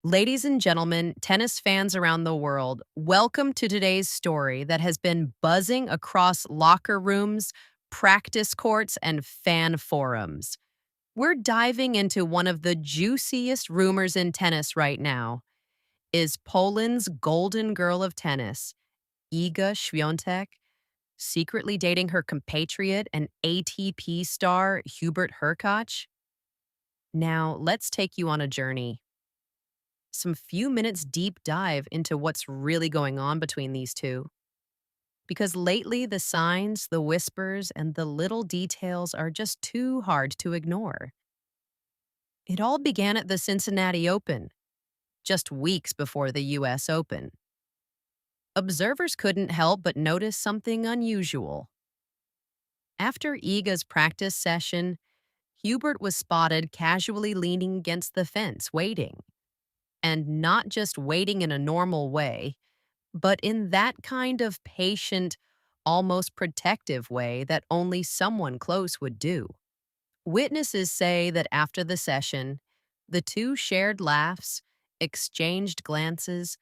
Ladies and gentlemen, tennis fans around the world, welcome to today's story that has been buzzing across locker rooms, practice courts, and fan forums. We're diving into one of the juiciest rumors in tennis right now. Is Poland's golden girl of tennis, Iga Świątek, secretly dating her compatriot and ATP star Hubert Hurkacz? Now, let's take you on a journey. Some few minutes deep dive into what's really going on between these two. Because lately, the signs, the whispers, and the little details are just too hard to ignore. It all began at the Cincinnati Open, just weeks before the US Open. Observers couldn't help but notice something unusual. After Iga's practice session, Hubert was spotted casually leaning against the fence, waiting. And not just waiting in a normal way, but in that kind of patient, almost protective way that only someone close would do. Witnesses say that after the session, the two shared laughs, exchanged glances,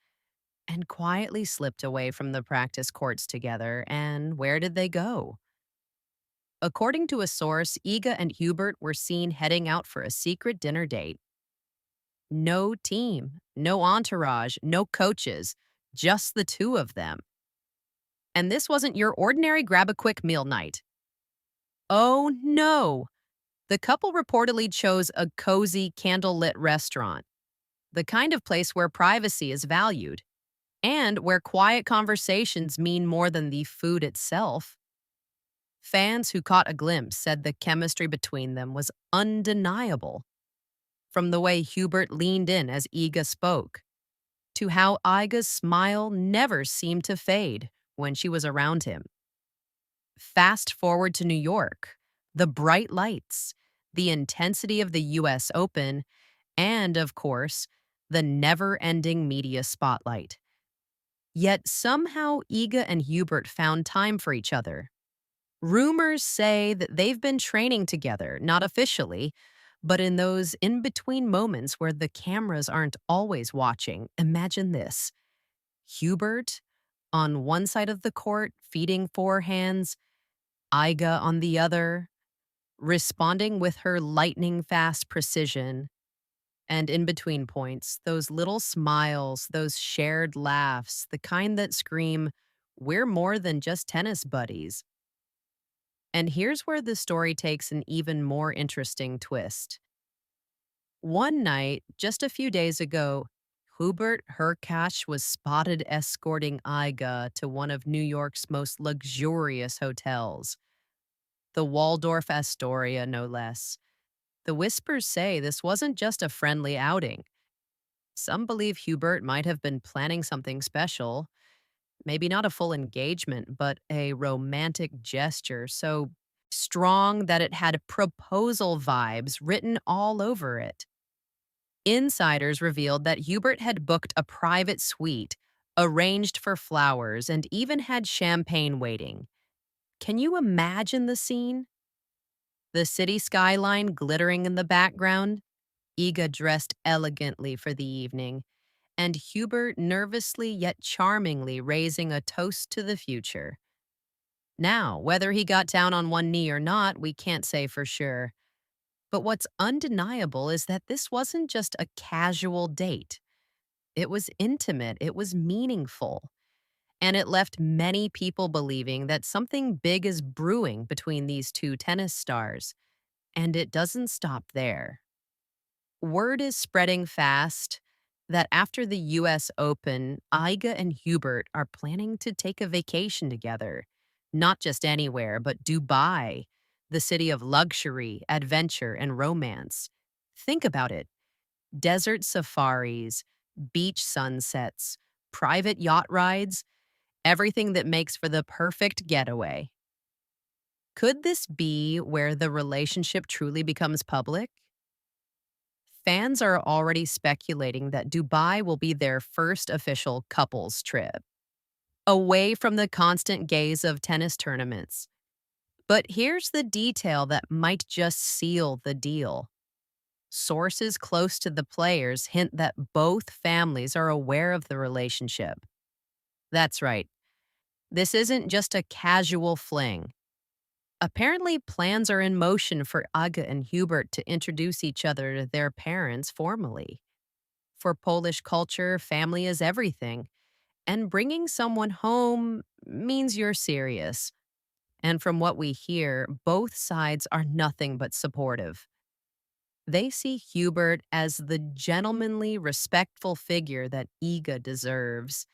and quietly slipped away from the practice courts together. And where did they go? According to a source, Iga and Hubert were seen heading out for a secret dinner date. No team, no entourage, no coaches, just the two of them. And this wasn't your ordinary grab a quick meal night. Oh no! The couple reportedly chose a cozy, candlelit restaurant, the kind of place where privacy is valued, and where quiet conversations mean more than the food itself. Fans who caught a glimpse said the chemistry between them was undeniable. From the way Hubert leaned in as Iga spoke, to how Iga's smile never seemed to fade when she was around him. Fast forward to New York, the bright lights, the intensity of the US Open, and, of course, the never-ending media spotlight. Yet somehow Iga and Hubert found time for each other. Rumors say that they've been training together, not officially, but in those in-between moments where the cameras aren't always watching. Imagine this. Hubert on one side of the court, feeding forehands, Iga on the other, responding with her lightning-fast precision. And in between points, those little smiles, those shared laughs, the kind that scream, "We're more than just tennis buddies." And here's where the story takes an even more interesting twist. One night, just a few days ago, Hubert Hurkacz was spotted escorting Iga to one of New York's most luxurious hotels, the Waldorf Astoria, no less. The whispers say this wasn't just a friendly outing. Some believe Hubert might have been planning something special, maybe not a full engagement, but a romantic gesture so strong that it had proposal vibes written all over it. Insiders revealed that Hubert had booked a private suite, arranged for flowers, and even had champagne waiting. Can you imagine the scene? The city skyline glittering in the background, Iga dressed elegantly for the evening, and Hubert nervously yet charmingly raising a toast to the future. Now, whether he got down on one knee or not, we can't say for sure. But what's undeniable is that this wasn't just a casual date. It was intimate, it was meaningful, and it left many people believing that something big is brewing between these two tennis stars. And it doesn't stop there. Word is spreading fast that after the US Open, Iga and Hubert are planning to take a vacation together. Not just anywhere, but Dubai, the city of luxury, adventure, and romance. Think about it. Desert safaris, beach sunsets, private yacht rides, everything that makes for the perfect getaway. Could this be where the relationship truly becomes public? Fans are already speculating that Dubai will be their first official couples trip, away from the constant gaze of tennis tournaments. But here's the detail that might just seal the deal. Sources close to the players hint that both families are aware of the relationship. That's right, this isn't just a casual fling. Apparently, plans are in motion for Aga and Hubert to introduce each other to their parents formally. For Polish culture, family is everything, and bringing someone home means you're serious. And from what we hear, both sides are nothing but supportive. They see Hubert as the gentlemanly, respectful figure that Iga deserves.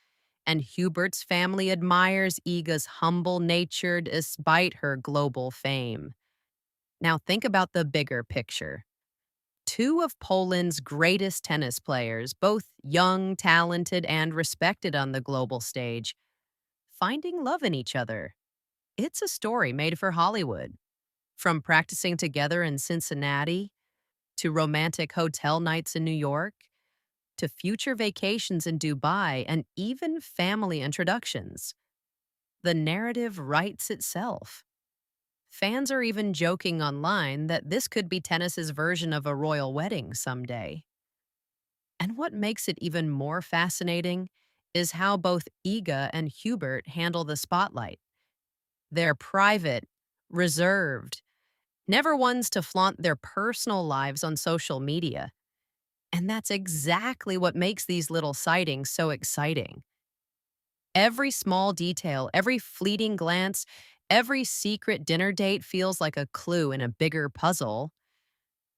And Hubert's family admires Iga's humble nature despite her global fame. Now, think about the bigger picture. Two of Poland's greatest tennis players, both young, talented, and respected on the global stage, finding love in each other. It's a story made for Hollywood. From practicing together in Cincinnati, to romantic hotel nights in New York, to future vacations in Dubai, and even family introductions. The narrative writes itself. Fans are even joking online that this could be tennis's version of a royal wedding someday. And what makes it even more fascinating is how both Iga and Hubert handle the spotlight. They're private, reserved, never ones to flaunt their personal lives on social media. And that's exactly what makes these little sightings so exciting. Every small detail, every fleeting glance, every secret dinner date feels like a clue in a bigger puzzle.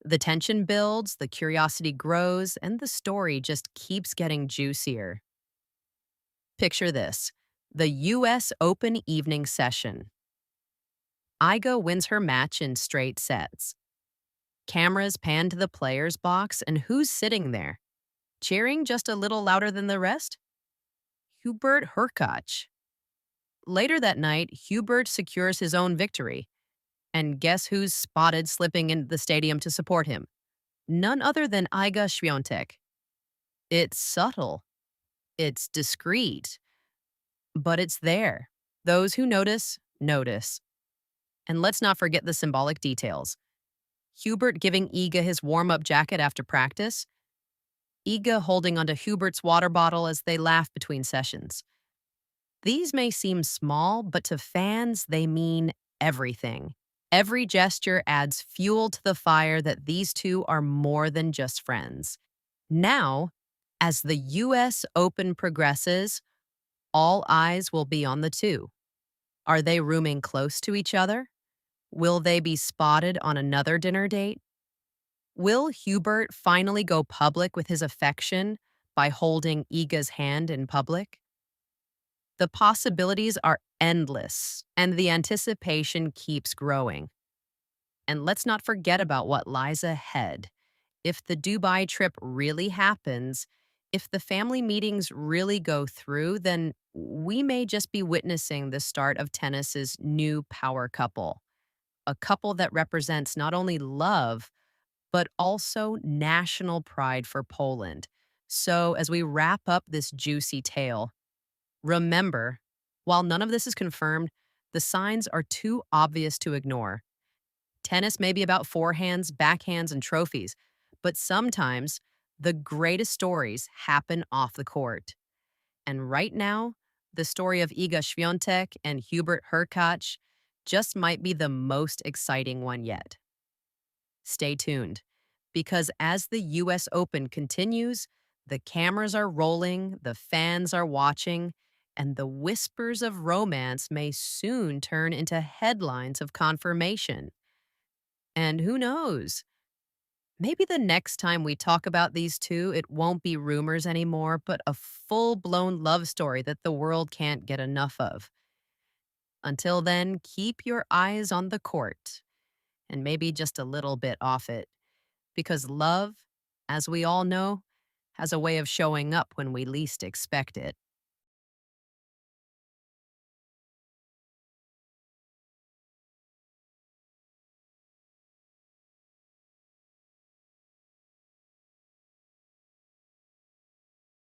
The tension builds, the curiosity grows, and the story just keeps getting juicier. Picture this: the US Open evening session. Iga wins her match in straight sets. Cameras pan to the player's box, and who's sitting there? Cheering just a little louder than the rest? Hubert Hurkacz. Later that night, Hubert secures his own victory. And guess who's spotted slipping into the stadium to support him? None other than Iga Świątek. It's subtle, it's discreet, but it's there. Those who notice, notice. And let's not forget the symbolic details. Hubert giving Iga his warm-up jacket after practice, Iga holding onto Hubert's water bottle as they laugh between sessions. These may seem small, but to fans, they mean everything. Every gesture adds fuel to the fire that these two are more than just friends. Now, as the US Open progresses, all eyes will be on the two. Are they rooming close to each other? Will they be spotted on another dinner date? Will Hubert finally go public with his affection by holding Iga's hand in public? The possibilities are endless, and the anticipation keeps growing. And let's not forget about what lies ahead. If the Dubai trip really happens, if the family meetings really go through, then we may just be witnessing the start of tennis's new power couple. A couple that represents not only love, but also national pride for Poland. So, as we wrap up this juicy tale, remember, while none of this is confirmed, the signs are too obvious to ignore. Tennis may be about forehands, backhands, and trophies, but sometimes the greatest stories happen off the court. And right now, the story of Iga Świątek and Hubert Hurkacz just might be the most exciting one yet. Stay tuned, because as the US Open continues, the cameras are rolling, the fans are watching, and the whispers of romance may soon turn into headlines of confirmation. And who knows? Maybe the next time we talk about these two, it won't be rumors anymore, but a full blown love story that the world can't get enough of. Until then, keep your eyes on the court and maybe just a little bit off it. Because love, as we all know, has a way of showing up when we least expect it.